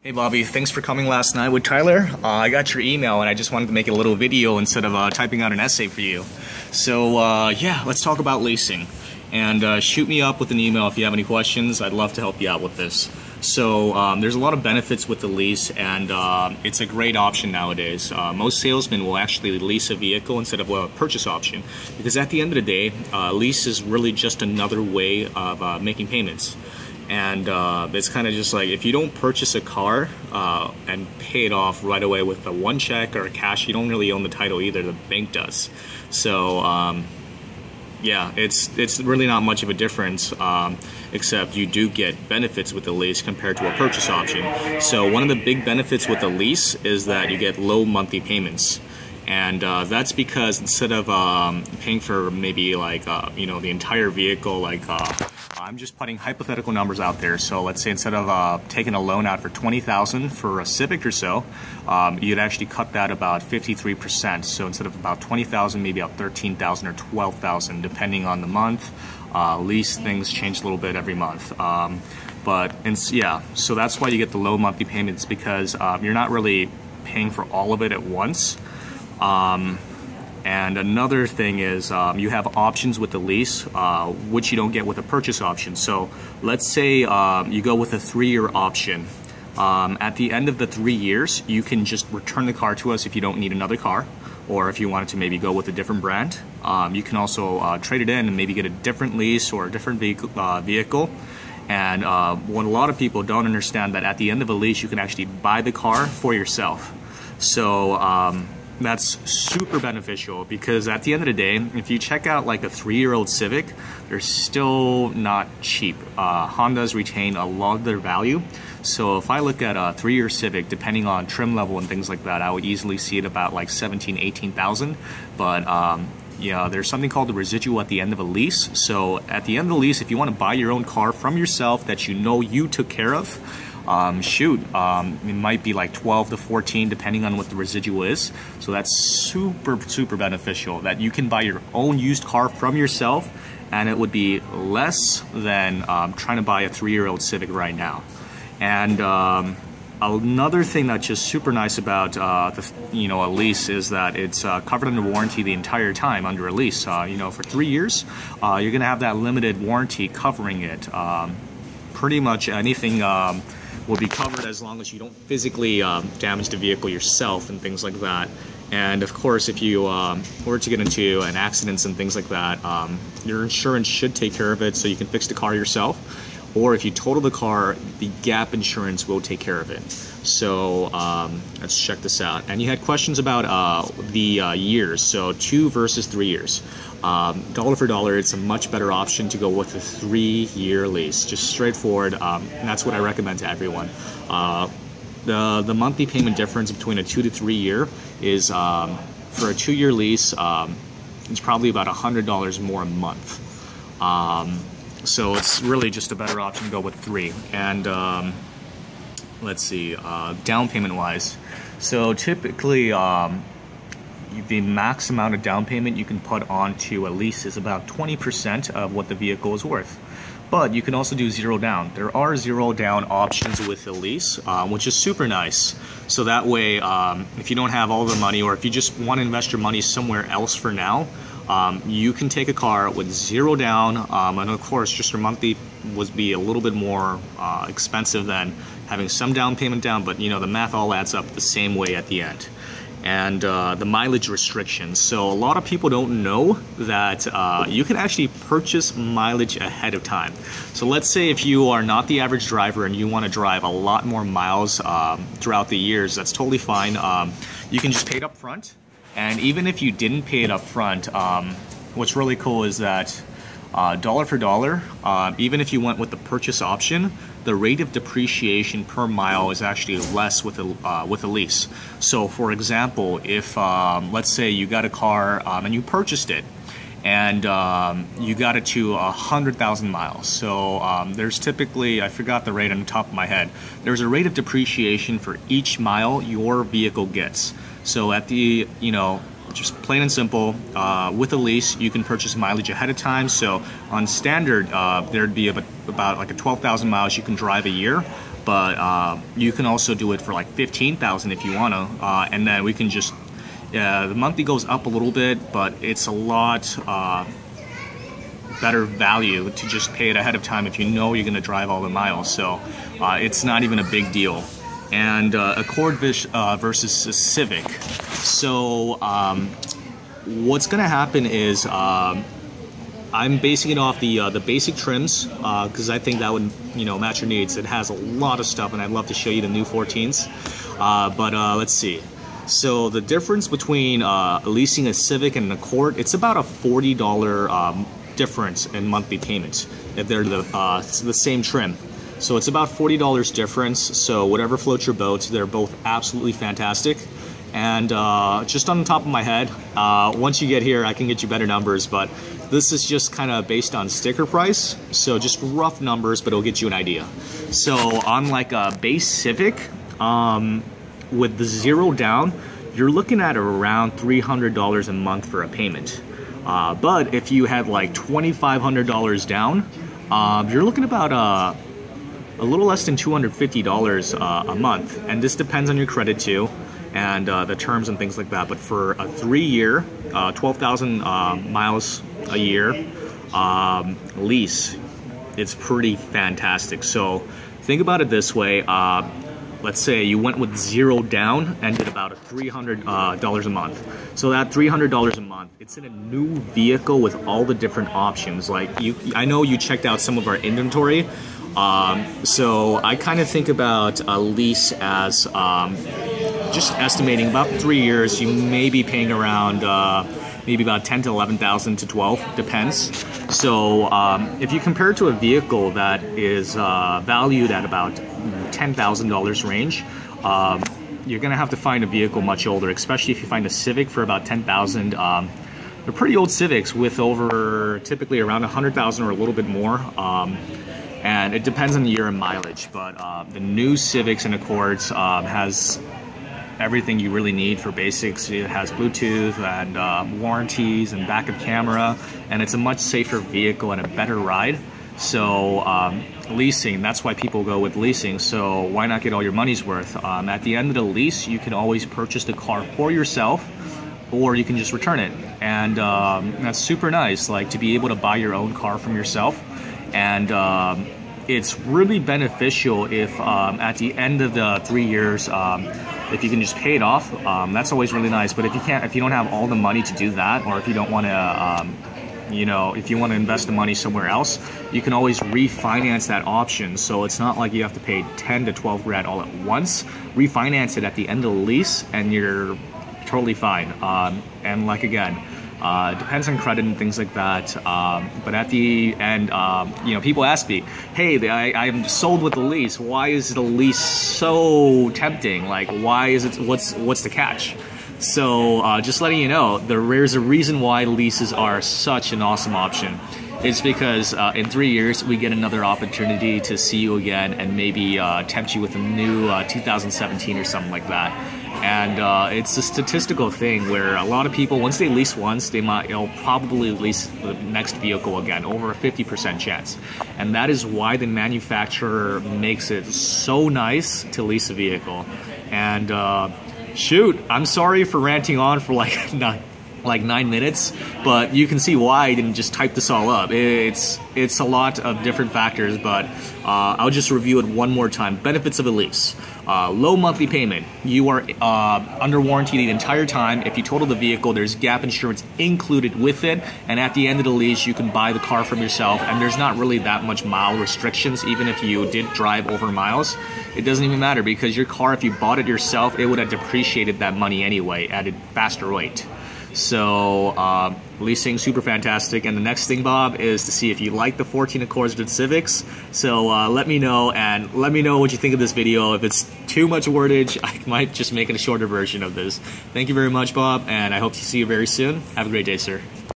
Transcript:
Hey Bobby, thanks for coming last night with Tyler. I got your email and I just wanted to make a little video instead of typing out an essay for you. So yeah, let's talk about leasing. And shoot me up with an email if you have any questions. I'd love to help you out with this. So there's a lot of benefits with the lease, and it's a great option nowadays. Most salesmen will actually lease a vehicle instead of a purchase option, because at the end of the day, lease is really just another way of making payments. And it's kind of just like, if you don't purchase a car and pay it off right away with a one check or a cash, you don't really own the title either, the bank does. So yeah, it's really not much of a difference, except you do get benefits with the lease compared to a purchase option. So one of the big benefits with the lease is that you get low monthly payments. And that's because instead of paying for maybe like the entire vehicle, like I'm just putting hypothetical numbers out there. So let's say instead of taking a loan out for $20,000 for a Civic or so, you'd actually cut that about 53%. So instead of about $20,000, maybe about $13,000 or $12,000, depending on the month. Lease things change a little bit every month. Yeah, so that's why you get the low monthly payments, because you're not really paying for all of it at once. And another thing is you have options with the lease, which you don't get with a purchase option. So let's say you go with a 3-year option. At the end of the 3 years, you can just return the car to us if you don't need another car, or if you wanted to maybe go with a different brand. You can also trade it in and maybe get a different lease or a different vehicle. And what a lot of people don't understand, that at the end of a lease, you can actually buy the car for yourself. So that's super beneficial, because at the end of the day, if you check out like a 3-year-old Civic, they're still not cheap. Hondas retain a lot of their value. So if I look at a 3-year Civic, depending on trim level and things like that, I would easily see it about like 17,000, 18,000. But yeah, there's something called the residual at the end of a lease. So at the end of the lease, if you want to buy your own car from yourself that you know you took care of, it might be like 12 to 14 depending on what the residual is. So that's super beneficial, that you can buy your own used car from yourself, and it would be less than trying to buy a 3-year-old Civic right now. And another thing that's just super nice about a lease is that it's covered under warranty the entire time under a lease. For 3 years, you're gonna have that limited warranty covering it. Pretty much anything will be covered as long as you don't physically damage the vehicle yourself and things like that. And of course, if you were to get into an accident and things like that, your insurance should take care of it, so you can fix the car yourself. Or if you total the car, the gap insurance will take care of it. So let's check this out. And you had questions about the years, so 2 versus 3 years. Dollar for dollar, it's a much better option to go with a 3-year lease. Just straightforward, and that's what I recommend to everyone. The monthly payment difference between a 2 to 3 year is, for a 2-year lease, it's probably about $100 more a month. So it's really just a better option to go with 3. And let's see, down payment wise. So typically, the max amount of down payment you can put onto a lease is about 20% of what the vehicle is worth. But you can also do 0 down. There are 0 down options with the lease, which is super nice. So that way, if you don't have all the money, or if you just want to invest your money somewhere else for now, you can take a car with 0 down, and of course just your monthly would be a little bit more expensive than having some down payment down, but the math all adds up the same way at the end. And the mileage restrictions. So a lot of people don't know that you can actually purchase mileage ahead of time. So let's say if you are not the average driver and you want to drive a lot more miles throughout the years, that's totally fine. You can just pay it up front. And even if you didn't pay it up front, what's really cool is that dollar for dollar, even if you went with the purchase option, the rate of depreciation per mile is actually less with a lease. So for example, if let's say you got a car and you purchased it, and you got it to 100,000 miles. So there's typically, I forgot the rate on the top of my head, there's a rate of depreciation for each mile your vehicle gets. So at the, just plain and simple, with a lease, you can purchase mileage ahead of time. So on standard, there'd be about like a 12,000 miles you can drive a year. but you can also do it for like $15,000 if you want to, and then we can just the monthly goes up a little bit, but it's a lot better value to just pay it ahead of time if you know you're going to drive all the miles. So it's not even a big deal. And Accord versus a Civic. So what's going to happen is I'm basing it off the basic trims because I think that would match your needs. It has a lot of stuff, and I'd love to show you the new 14s. But let's see. So the difference between leasing a Civic and an Accord, it's about a $40 difference in monthly payments if they're the same trim. So it's about $40 difference. So whatever floats your boat, they're both absolutely fantastic. And just on the top of my head, once you get here, I can get you better numbers, but this is just kind of based on sticker price. So just rough numbers, but it'll get you an idea. So on like a base Civic, with the 0 down, you're looking at around $300 a month for a payment. But if you had like $2,500 down, you're looking about a little less than $250 a month. And this depends on your credit too, and the terms and things like that. But for a 3-year, 12,000 miles a year lease, it's pretty fantastic. So think about it this way. Let's say you went with 0 down and did about $300 a month. So that $300 a month, it's in a new vehicle with all the different options. Like I know you checked out some of our inventory. So I kind of think about a lease as just estimating about 3 years. You may be paying around maybe about 10 to 11,000 to 12, depends. So if you compare it to a vehicle that is valued at about $10,000 range, you're gonna have to find a vehicle much older, especially if you find a Civic for about $10,000. They're pretty old Civics with over typically around 100,000 or a little bit more. And it depends on the year and mileage, but the new Civics and Accords has everything you really need for basics. It has Bluetooth and warranties and backup camera, and it's a much safer vehicle and a better ride. So leasing, that's why people go with leasing. So why not get all your money's worth? At the end of the lease, you can always purchase the car for yourself, or you can just return it. And that's super nice, like to be able to buy your own car from yourself. And it's really beneficial if at the end of the 3 years, if you can just pay it off, that's always really nice. But if you don't have all the money to do that, or if you don't want to, if you want to invest the money somewhere else, you can always refinance that option. So it's not like you have to pay 10 to 12 grand all at once. Refinance it at the end of the lease, and you're totally fine. And like again, depends on credit and things like that. But at the end, people ask me, hey, I'm sold with the lease. Why is the lease so tempting? Like, why is it, what's the catch? So just letting you know, there's a reason why leases are such an awesome option. It's because in 3 years, we get another opportunity to see you again and maybe tempt you with a new 2017 or something like that. And it's a statistical thing where a lot of people, once they lease once, they'll probably lease the next vehicle again, over a 50% chance. And that is why the manufacturer makes it so nice to lease a vehicle. And shoot, I'm sorry for ranting on for like 9 minutes, but you can see why I didn't just type this all up. It's a lot of different factors, but I'll just review it one more time. Benefits of a lease. Low monthly payment. You are under warranty the entire time. If you total the vehicle, there's gap insurance included with it, and at the end of the lease, you can buy the car from yourself, and there's not really that much mile restrictions. Even if you did drive over miles, it doesn't even matter, because your car, if you bought it yourself, it would have depreciated that money anyway at a faster rate. So leasing, super fantastic. And the next thing, Bob, is to see if you like the 14 Accords with Civics. So let me know, and let me know what you think of this video. If it's too much wordage, I might just make a shorter version of this. Thank you very much, Bob, and I hope to see you very soon. Have a great day, sir.